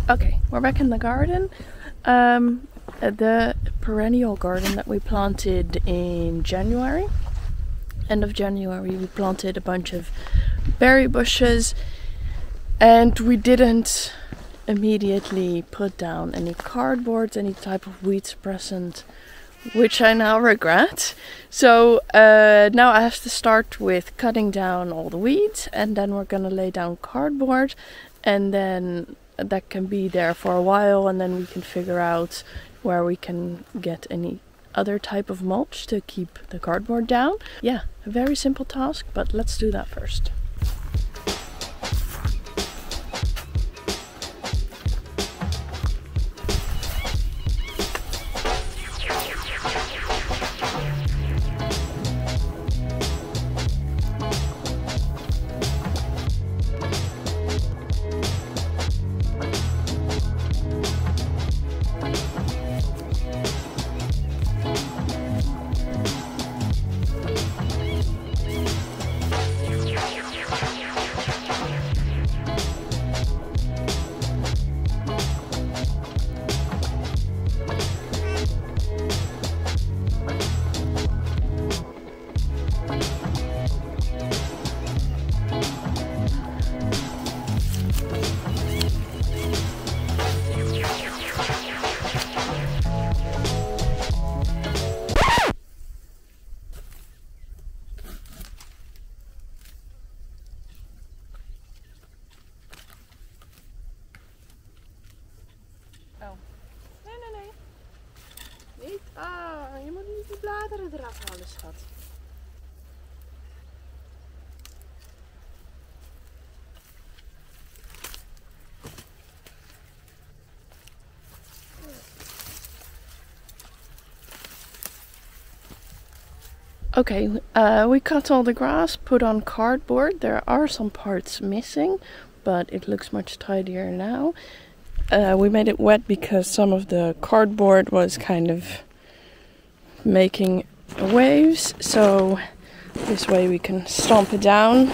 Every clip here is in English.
Okay, we're back in the garden. The perennial garden that we planted in January. End of January we planted a bunch of berry bushes, and we didn't immediately put down any cardboard, any type of weed suppressant, which I now regret. So now I have to start with cutting down all the weeds, and then we're gonna lay down cardboard, and then that can be there for a while, and then we can figure out where we can get any other type of mulch to keep the cardboard down. Yeah, a very simple task, but let's do that first. Niet? Ah, je moet niet die bladeren eraf halen, schat. Okay, we cut all the grass, put on cardboard. There are some parts missing, but it looks much tidier now. We made it wet because some of the cardboard was kind of making waves, so this way we can stomp it down.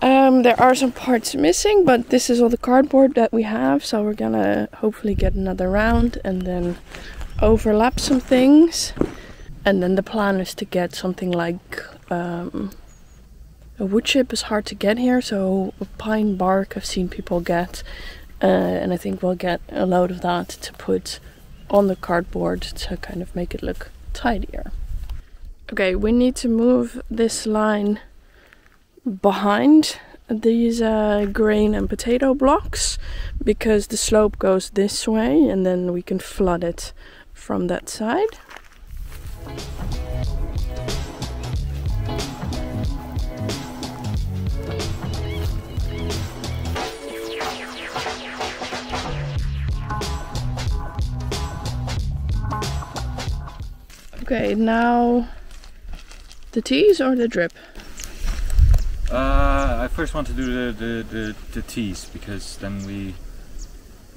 There are some parts missing, but this is all the cardboard that we have, so we're gonna hopefully get another round and then overlap some things. And then the plan is to get something like a wood chip is hard to get here, so a pine bark I've seen people get. And I think we'll get a load of that to put on the cardboard to kind of make it look tidier. Okay, we need to move this line behind these grain and potato blocks because the slope goes this way, and then we can flood it from that side. Okay, now the teas or the drip? I first want to do the teas, because then we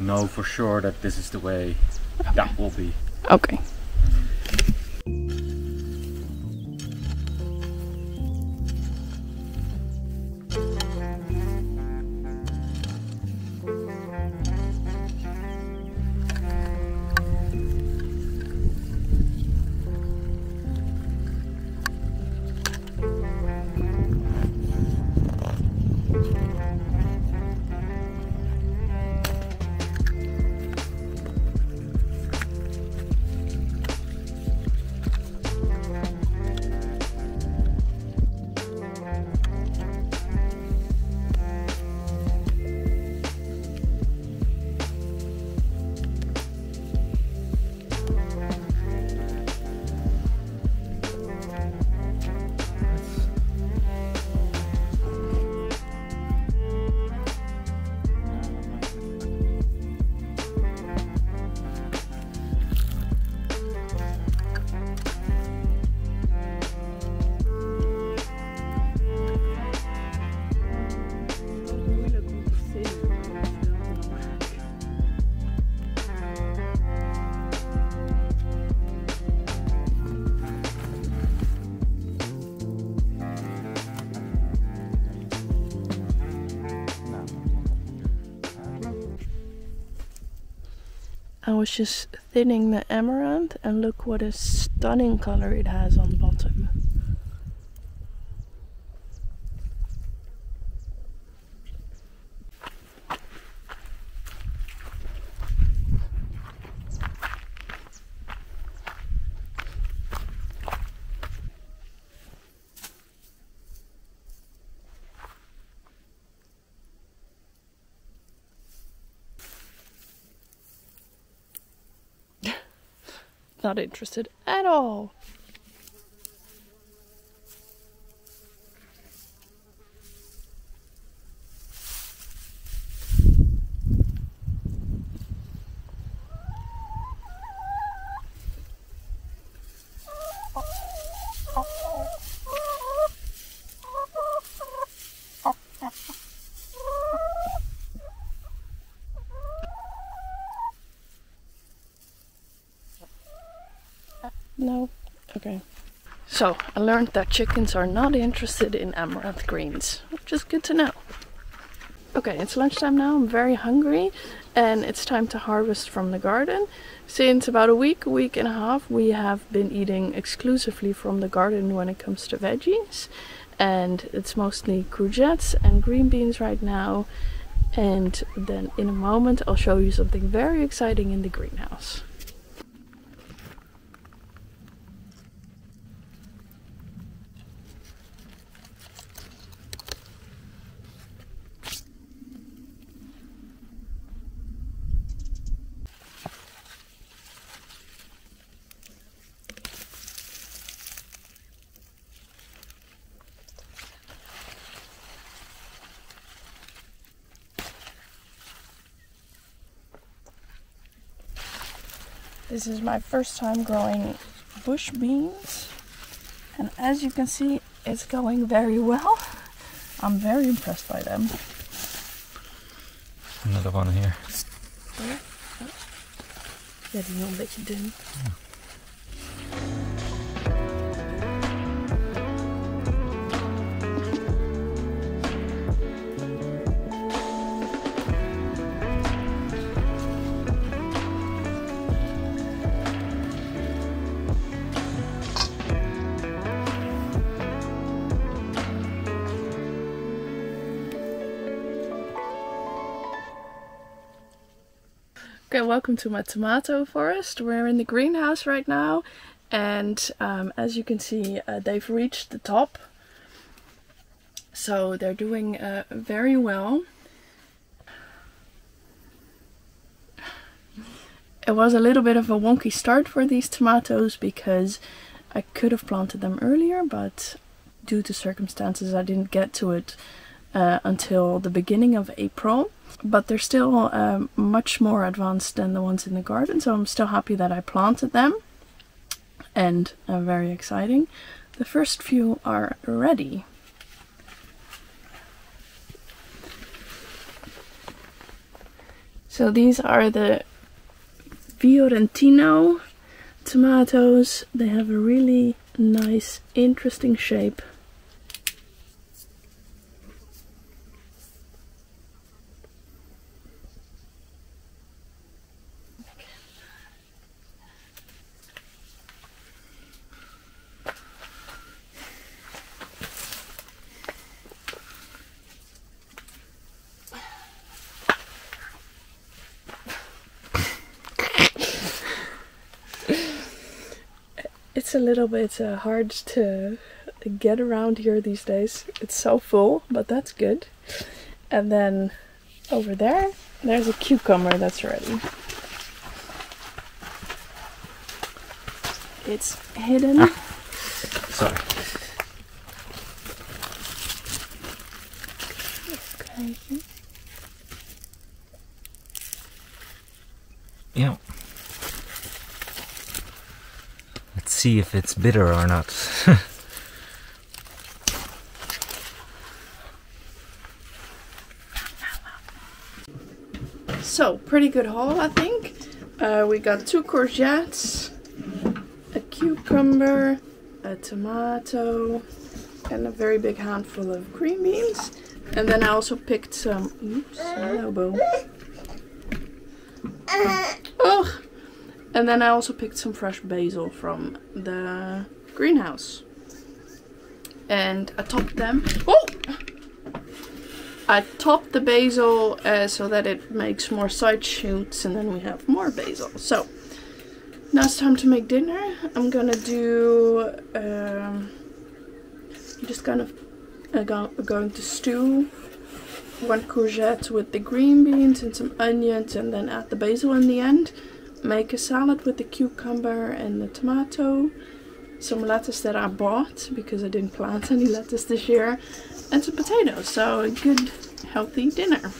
know for sure that this is the way that will be. Okay. I was just thinning the amaranth, and look what a stunning color it has on the bottom. Not interested at all. No? Okay. So, I learned that chickens are not interested in amaranth greens, which is good to know. Okay, it's lunchtime now, I'm very hungry, and it's time to harvest from the garden. Since about a week and a half, we have been eating exclusively from the garden when it comes to veggies. And it's mostly courgettes and green beans right now. And then in a moment, I'll show you something very exciting in the greenhouse. This is my first time growing bush beans, and as you can see, it's going very well. I'm very impressed by them. Another one here. Ja, die is wel een beetje dun. Okay, welcome to my tomato forest. We're in the greenhouse right now, and as you can see, they've reached the top. So they're doing very well. It was a little bit of a wonky start for these tomatoes because I could have planted them earlier, but due to circumstances I didn't get to it until the beginning of April. But they're still much more advanced than the ones in the garden, so I'm still happy that I planted them, and very exciting. The first few are ready. So these are the Fiorentino tomatoes. They have a really nice, interesting shape. It's a little bit hard to get around here these days. It's so full, but that's good. And then over there, there's a cucumber that's ready. It's hidden. Sorry. Okay. Yeah. Let's see if it's bitter or not. So, pretty good haul, I think. We got 2 courgettes, a cucumber, a tomato, and a very big handful of green beans. And then I also picked some... Oops, hello, Bo. Oh! And then I also picked some fresh basil from the greenhouse. And I topped them. Oh! I topped the basil so that it makes more side shoots, and then we have more basil. So now it's time to make dinner. I'm gonna do just kind of going to stew 1 courgette with the green beans and some onions, and then add the basil in the end. Make a salad with the cucumber and the tomato. Some lettuce that I bought because I didn't plant any lettuce this year. And some potatoes, so a good healthy dinner.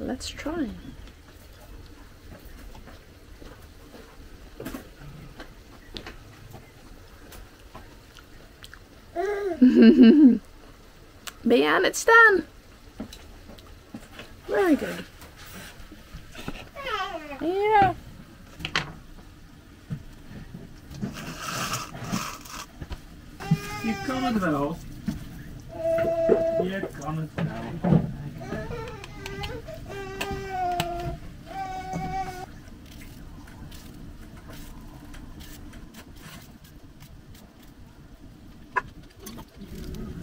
Let's try. Ben je aan het staan? Very good. Ja. Je kan het wel. Je kan het wel.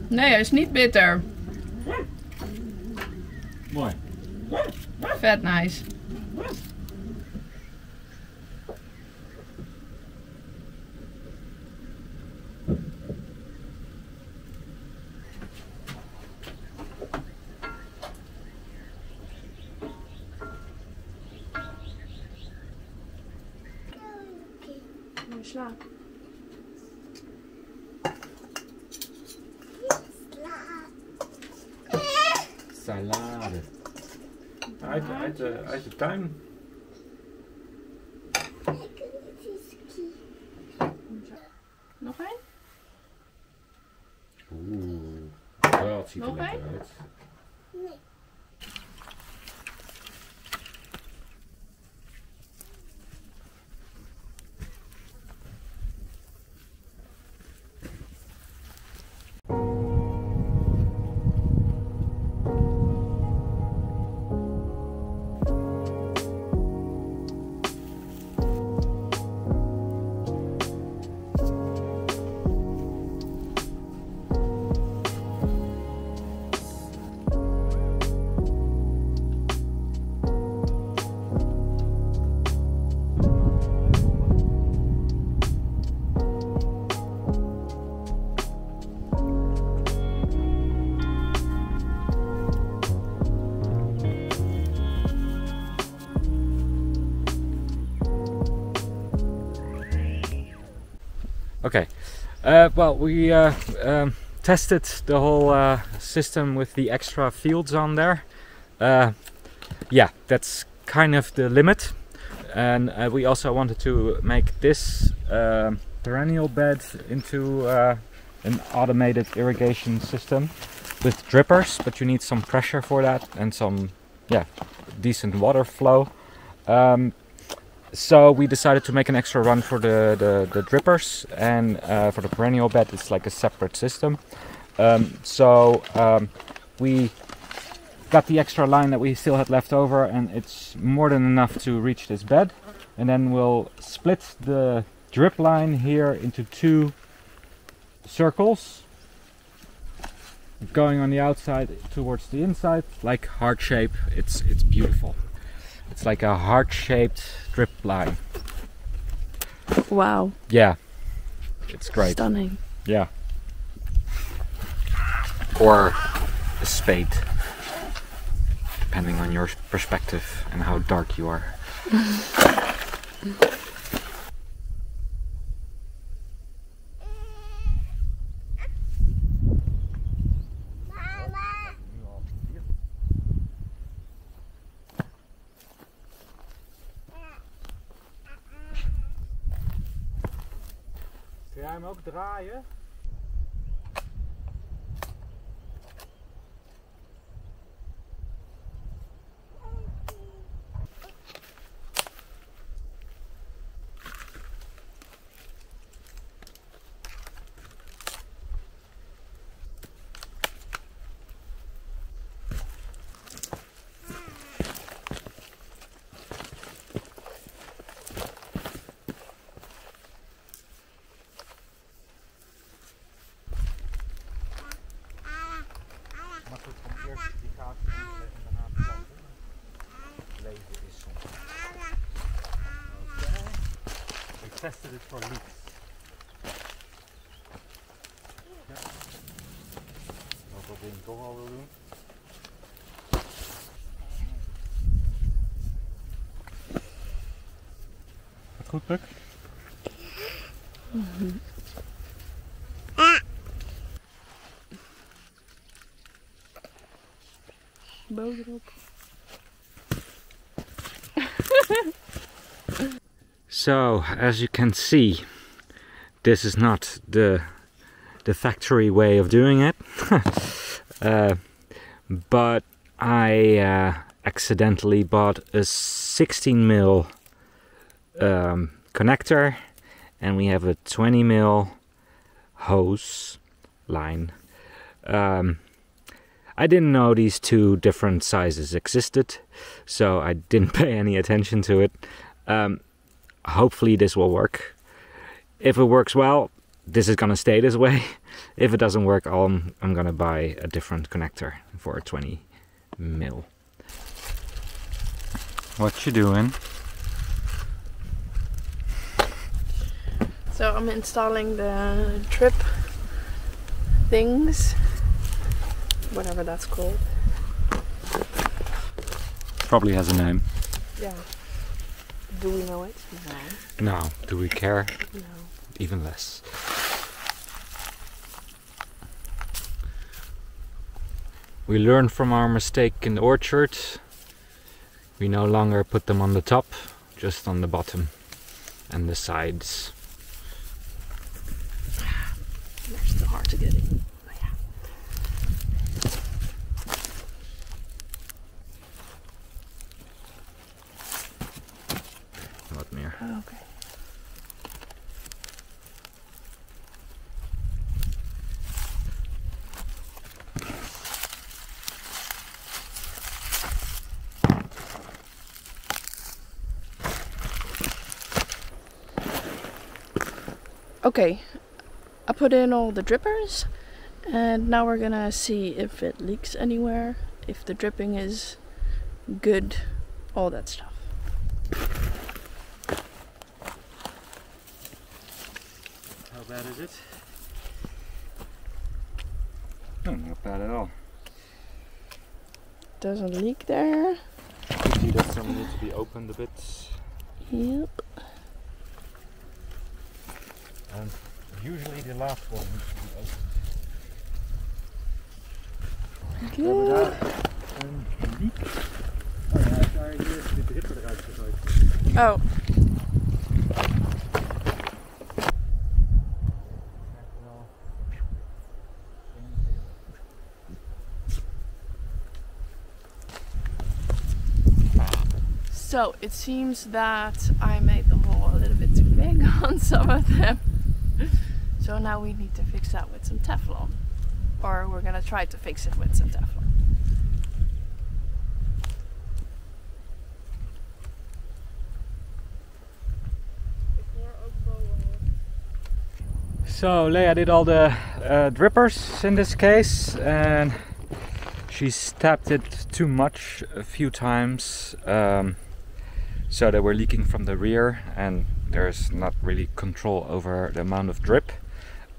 Nee, hij is niet bitter. Mooi. Vet nice. Slaap. Salade. Uit de tuin. Nog één? Oeh, dat ziet er Nog lekker één? uit. Nee. Okay. Well, we tested the whole system with the extra fields on there. Yeah, that's kind of the limit. And we also wanted to make this perennial bed into an automated irrigation system with drippers, but you need some pressure for that and some decent water flow. So we decided to make an extra run for the drippers, and for the perennial bed it's like a separate system. We got the extra line that we still had left over, and it's more than enough to reach this bed. And then we'll split the drip line here into 2 circles going on the outside towards the inside, like heart shape. It's beautiful. It's like a heart-shaped drip line. Wow. Yeah, it's great. Stunning. Yeah. Or a spade, depending on your perspective and how dark you are. Kun jij hem ook draaien? Tested it for leaks. Ja. Dat ding toch al wil doen. Goed, Puk? Bovenop. So, as you can see, this is not the factory way of doing it. But I accidentally bought a 16mm connector, and we have a 20mm hose line. I didn't know these 2 different sizes existed, so I didn't pay any attention to it. Hopefully this will work. If it works well, this is gonna stay this way. If it doesn't work, I'm gonna buy a different connector for a 20mm. What you doing? So I'm installing the drip things, whatever that's called. Probably has a name. Yeah. Do we know it? No. No. Do we care? No. Even less. We learned from our mistake in the orchard. We no longer put them on the top, just on the bottom and the sides. They're still hard to get in. Oh, yeah. Wat meer. Oh, okay. Okay, I put in all the drippers, and now we're gonna see if it leaks anywhere, if the dripping is good, all that stuff. How bad is it? No, not bad at all. Doesn't leak there. You see that some needs to be opened a bit. Yep. And Usually the last one needs to be opened. Good. We hebben daar een leak. Oh ja, hij heeft daar hier de dripper eruit gegooid. Oh. So it seems that I made the hole a little bit too big on some of them. So now we need to fix that with some Teflon. Or we're gonna try to fix it with some Teflon. So Leia did all the drippers in this case, and she's tapped it too much a few times, so they were leaking from the rear, and there's not really control over the amount of drip.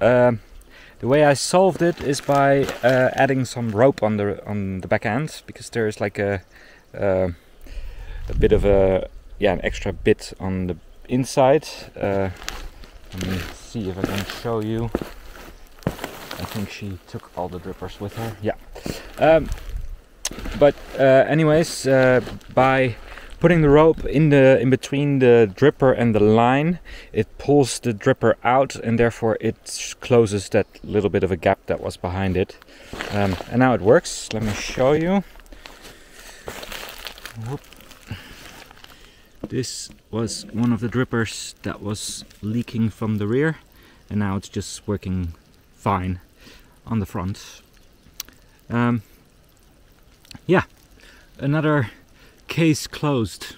The way I solved it is by adding some rope on the back end, because there's like a bit of an extra bit on the inside. Let me see if I can show you. I think she took all the drippers with her. Yeah. Anyways, by putting the rope in between the dripper and the line, it pulls the dripper out, and therefore it closes that little bit of a gap that was behind it. And now it works. Let me show you. Whoop. This was one of the drippers that was leaking from the rear, and now it's just working fine on the front. Yeah, another case closed.